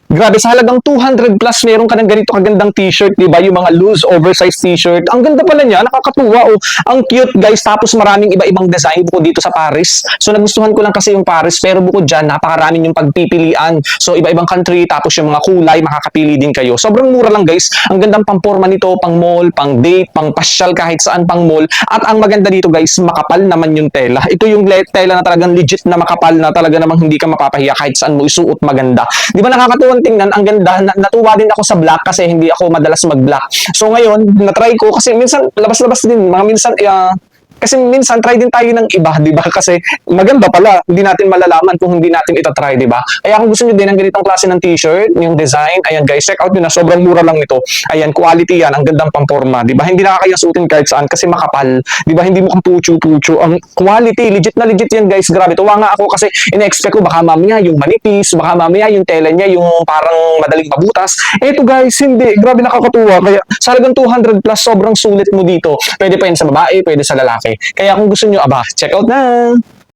Grabe, sa halagang 200 plus, meron ka ng ganito kagandang t-shirt, di ba? Yung mga loose, oversized t-shirt. Ang ganda pala niya, nakakatuwa. Oh. Ang cute, guys. Tapos maraming iba-ibang design bukod dito sa Paris. So, nagustuhan ko lang kasi yung Paris, pero bukod dyan, napakaraming yung pagpipilian. So, iba-ibang country, tapos yung mga kulay, makakapili din kayo. Sobrang mura lang, guys. Ang gandang pang-forma nito, pang mall, pang date, pang pasyal, kahit saan pang mall. At ang maganda dito, guys, makapal naman yung tela. Ito yung tela na talagang legit na makapal, na talaga namang hindi ka mapapahiya kahit saan mo isuot, maganda. Di ba nakakatuwa tingnan, ang ganda. Natuwa din ako sa black kasi hindi ako madalas mag-black. So ngayon, na-try ko kasi minsan labas-labas din, mga minsan kasi minsan try din tayo ng iba, di ba? Kasi maganda pala, hindi natin malalaman kung hindi natin itatry, di ba? Kaya kung gusto niyo din ng ganitong klase ng t-shirt, yung design, ayan guys, check out nyo na, sobrang mura lang nito. Ayan, quality yan, ang gandang pamporma, di ba? Hindi nakakaya suotin kahit saan kasi makapal, di ba? Hindi mo kang pucho-pucho. Ang quality, legit na legit yan guys, grabe. Tuwa nga ako kasi ina-expect ko baka mamaya yung manipis, baka mamaya yung tela niya yung parang madaling mabutas. Eto guys, hindi, grabe, nakakatuwa. Kaya sa halagang 200 plus, sobrang sulit mo dito. Pwede pa yan sa babae, pwede sa lalaki. Kaya kung gusto nyo, aba, check out na!